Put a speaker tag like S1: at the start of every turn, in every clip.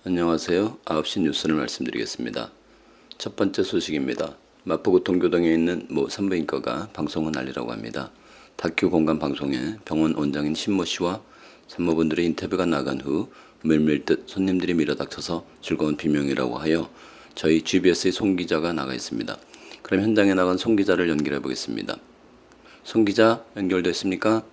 S1: 안녕하세요. 9시 뉴스를 말씀드리겠습니다. 첫 번째 소식입니다. 마포구 동교동에 있는 모 산부인과가 방송을 알리라고 합니다. 다큐 공간 방송에 병원 원장인 신모 씨와 산모분들의 인터뷰가 나간 후 밀밀듯 손님들이 밀어닥쳐서 즐거운 비명이라고 하여 저희 GBS의 송 기자가 나가 있습니다. 그럼 현장에 나간 송 기자를 연결해 보겠습니다. 송 기자 연결됐습니까?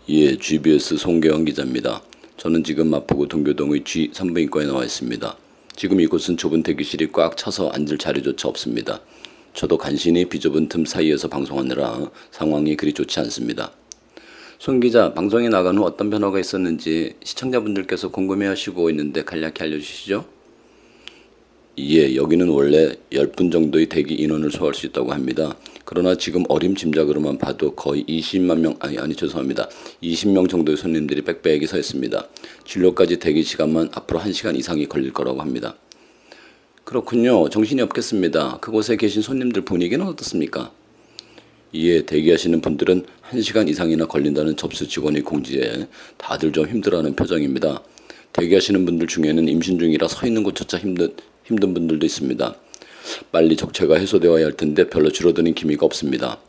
S1: 예, GBS 송계원 기자입니다. 저는 지금 마포구 동교동의 G 산부인과에 나와 있습니다. 지금 이곳은 좁은 대기실이 꽉 차서 앉을 자리조차 없습니다. 저도 간신히 비좁은 틈 사이에서 방송하느라 상황이 그리 좋지 않습니다. 손 기자, 방송에 나간 후 어떤 변화가 있었는지 시청자분들께서 궁금해하시고 있는데 간략히 알려주시죠. 예, 여기는 원래 10분 정도의 대기 인원을 소화할 수 있다고 합니다. 그러나 지금 어림짐작으로만 봐도 거의 20만 명, 죄송합니다. 20명 정도의 손님들이 빽빽이 서 있습니다. 진료까지 대기 시간만 앞으로 1시간 이상이 걸릴 거라고 합니다. 그렇군요. 정신이 없겠습니다. 그곳에 계신 손님들 분위기는 어떻습니까? 예, 대기하시는 분들은 1시간 이상이나 걸린다는 접수 직원의 공지에 다들 좀 힘들어하는 표정입니다. 대기하시는 분들 중에는 임신 중이라 서 있는 곳조차 힘든 분들도 있습니다. 빨리 적체가 해소되어야 할 텐데 별로 줄어드는 기미가 없습니다.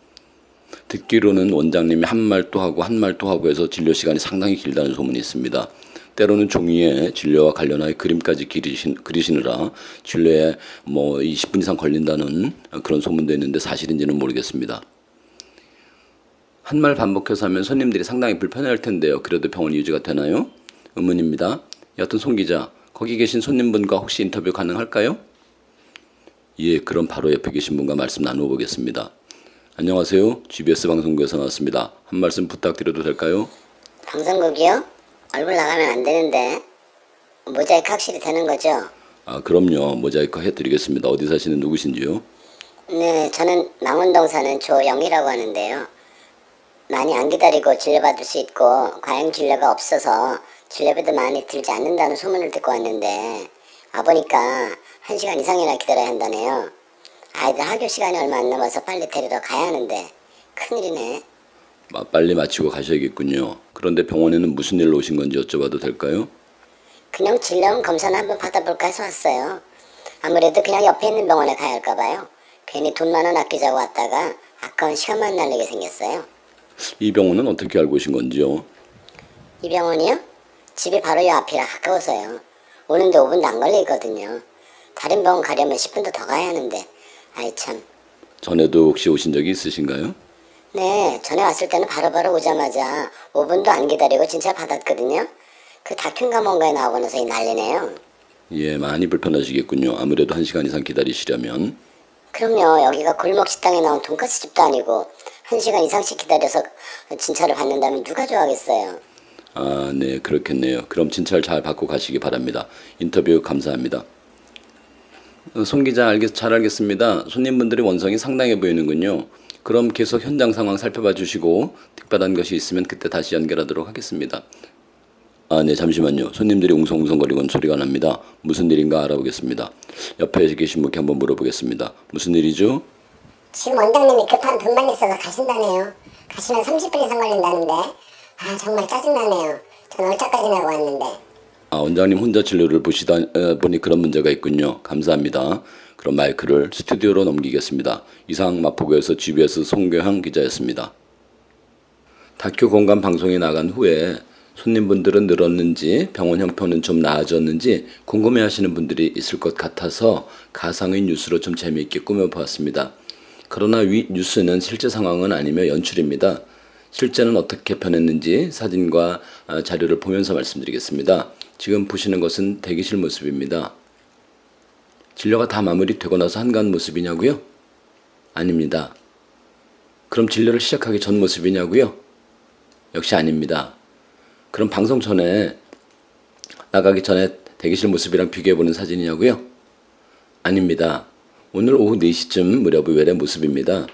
S1: 듣기로는 원장님이 한 말 또 하고 한 말 또 하고 해서 진료 시간이 상당히 길다는 소문이 있습니다. 때로는 종이에 진료와 관련하여 그림까지 그리시느라 진료에 20분 이상 걸린다는 그런 소문도 있는데 사실인지는 모르겠습니다. 한 말 반복해서 하면 손님들이 상당히 불편해할 텐데요. 그래도 병원 유지가 되나요? 의문입니다. 여튼 송 기자, 거기 계신 손님분과 혹시 인터뷰 가능할까요? 예, 그럼 바로 옆에 계신 분과 말씀 나눠보겠습니다. 안녕하세요. GBS 방송국에서 나왔습니다. 한 말씀 부탁드려도 될까요?
S2: 방송국이요? 얼굴 나가면 안 되는데 모자이크 확실히 되는 거죠?
S1: 그럼요. 모자이크 해드리겠습니다. 어디 사시는 누구신지요?
S2: 네, 저는 망원동 사는 조영이라고 하는데요. 많이 안 기다리고 진료받을 수 있고 과잉 진료가 없어서 진료비도 많이 들지 않는다는 소문을 듣고 왔는데 와보니까 1시간 이상이나 기다려야 한다네요. 아이들 학교 시간이 얼마 안 남아서 빨리 데리러 가야 하는데 큰일이네.
S1: 빨리 마치고 가셔야겠군요. 그런데 병원에는 무슨 일로 오신 건지 여쭤봐도 될까요?
S2: 그냥 질염 검사나 한번 받아볼까 해서 왔어요. 아무래도 그냥 옆에 있는 병원에 가야 할까 봐요. 괜히 돈 만 원 아끼자고 왔다가 아까운 시간만 날리게 생겼어요.
S1: 이 병원은 어떻게 알고 오신 건지요?
S2: 이 병원이요? 집이 바로 요 앞이라 가까워서요. 오는데 5분도 안 걸리거든요. 다른 병원 가려면 10분도 더 가야 하는데 아이 참.
S1: 전에도 혹시 오신 적이 있으신가요?
S2: 네, 전에 왔을 때는 바로바로 오자마자 5분도 안 기다리고 진짜 받았거든요. 그 다큐인가 뭔가에 나오고 나서 이 난리네요.
S1: 예, 많이 불편하시겠군요. 아무래도 1시간 이상 기다리시려면.
S2: 그럼요. 여기가 골목 식당에 나온 돈가스 집도 아니고 1시간 이상씩 기다려서 진찰을 받는다면 누가 좋아하겠어요.
S1: 네, 그렇겠네요. 그럼 진찰 잘 받고 가시기 바랍니다. 인터뷰 감사합니다. 송 기자, 잘 알겠습니다. 손님분들의 원성이 상당해 보이는군요. 그럼 계속 현장 상황 살펴봐 주시고 특별한 것이 있으면 그때 다시 연결하도록 하겠습니다. 네, 잠시만요. 손님들이 웅성웅성거리고 소리가 납니다. 무슨 일인가 알아보겠습니다. 옆에 계신 분께 한번 물어보겠습니다. 무슨 일이죠?
S3: 지금 원장님이 급한 분만 있어서 가신다네요. 가시면 30분 이상 걸린다는데 정말 짜증나네요. 전 얼차까지 내고 왔는데.
S1: 원장님 혼자 진료를 보니 그런 문제가 있군요. 감사합니다. 그럼 마이크를 스튜디오로 넘기겠습니다. 이상 마포구에서 GBS 송교향 기자였습니다. 다큐 공간 방송이 나간 후에 손님분들은 늘었는지 병원 형편은 좀 나아졌는지 궁금해하시는 분들이 있을 것 같아서 가상의 뉴스로 좀 재미있게 꾸며보았습니다. 그러나 위 뉴스는 실제 상황은 아니며 연출입니다. 실제는 어떻게 변했는지 사진과 자료를 보면서 말씀드리겠습니다. 지금 보시는 것은 대기실 모습입니다. 진료가 다 마무리되고 나서 한가한 모습이냐고요? 아닙니다. 그럼 진료를 시작하기 전 모습이냐고요? 역시 아닙니다. 그럼 방송 전에 나가기 전에 대기실 모습이랑 비교해보는 사진이냐고요? 아닙니다. 오늘 오후 4시쯤 무렵의 외래 모습입니다.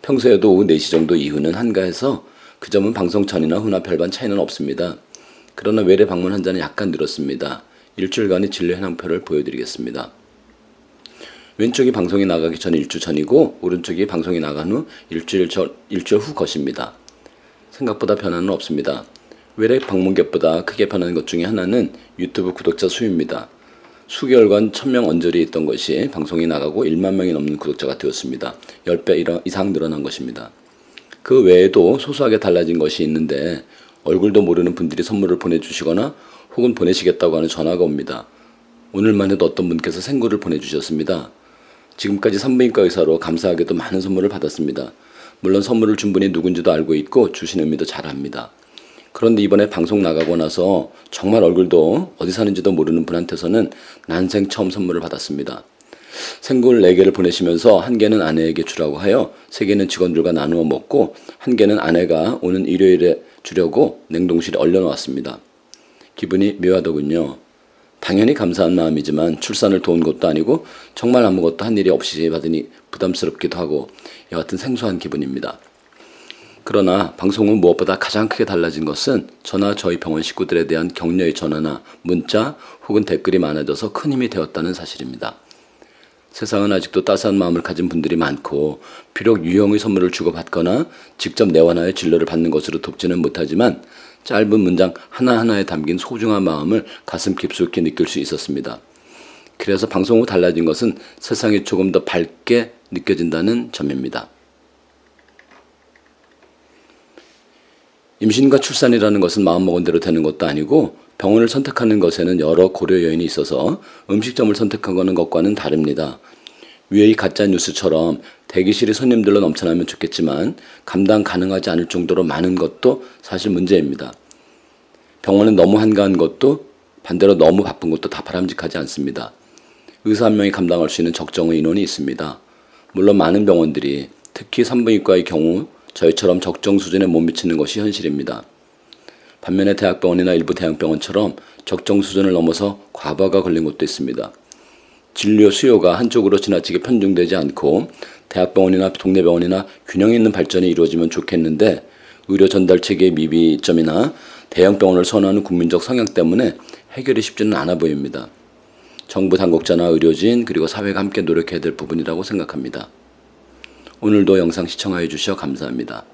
S1: 평소에도 오후 4시 정도 이후는 한가해서 그 점은 방송 전이나 후나 별반 차이는 없습니다. 그러나 외래 방문 환자는 약간 늘었습니다. 일주일간의 진료 현황표를 보여드리겠습니다. 왼쪽이 방송이 나가기 전 일주 전이고 오른쪽이 방송이 나간 후 일주일 후 것입니다. 생각보다 변화는 없습니다. 외래 방문객보다 크게 변한 것 중에 하나는 유튜브 구독자 수입니다. 수개월간 1000명 언저리에 있던 것이 방송이 나가고 1만 명이 넘는 구독자가 되었습니다. 10배 이상 늘어난 것입니다. 그 외에도 소소하게 달라진 것이 있는데 얼굴도 모르는 분들이 선물을 보내주시거나 혹은 보내시겠다고 하는 전화가 옵니다. 오늘만 해도 어떤 분께서 생구를 보내주셨습니다. 지금까지 산부인과 의사로 감사하게도 많은 선물을 받았습니다. 물론 선물을 준 분이 누군지도 알고 있고 주신 의미도 잘 압니다. 그런데 이번에 방송 나가고 나서 정말 얼굴도 어디 사는지도 모르는 분한테서는 난생 처음 선물을 받았습니다. 생굴 4개를 보내시면서 1개는 아내에게 주라고 하여 3개는 직원들과 나누어 먹고 1개는 아내가 오는 일요일에 주려고 냉동실에 얼려놓았습니다. 기분이 묘하더군요. 당연히 감사한 마음이지만 출산을 도운 것도 아니고 정말 아무것도 한 일이 없이 받으니 부담스럽기도 하고 여하튼 생소한 기분입니다. 그러나 방송 후 무엇보다 가장 크게 달라진 것은 저나 저희 병원 식구들에 대한 격려의 전화나 문자 혹은 댓글이 많아져서 큰 힘이 되었다는 사실입니다. 세상은 아직도 따스한 마음을 가진 분들이 많고 비록 유형의 선물을 주고받거나 직접 내원하여 진료를 받는 것으로 돕지는 못하지만 짧은 문장 하나하나에 담긴 소중한 마음을 가슴 깊숙이 느낄 수 있었습니다. 그래서 방송 후 달라진 것은 세상이 조금 더 밝게 느껴진다는 점입니다. 임신과 출산이라는 것은 마음먹은 대로 되는 것도 아니고 병원을 선택하는 것에는 여러 고려 요인이 있어서 음식점을 선택하는 것과는 다릅니다. 위의 가짜 뉴스처럼 대기실이 손님들로 넘쳐나면 좋겠지만 감당 가능하지 않을 정도로 많은 것도 사실 문제입니다. 병원은 너무 한가한 것도 반대로 너무 바쁜 것도 다 바람직하지 않습니다. 의사 한 명이 감당할 수 있는 적정의 인원이 있습니다. 물론 많은 병원들이 특히 산부인과의 경우 저희처럼 적정 수준에 못 미치는 것이 현실입니다. 반면에 대학병원이나 일부 대형병원처럼 적정 수준을 넘어서 과부하가 걸린 곳도 있습니다. 진료 수요가 한쪽으로 지나치게 편중되지 않고 대학병원이나 동네병원이나 균형 있는 발전이 이루어지면 좋겠는데 의료 전달 체계의 미비점이나 대형병원을 선호하는 국민적 성향 때문에 해결이 쉽지는 않아 보입니다. 정부 당국자나 의료진 그리고 사회가 함께 노력해야 될 부분이라고 생각합니다. 오늘도 영상 시청하여 주셔서 감사합니다.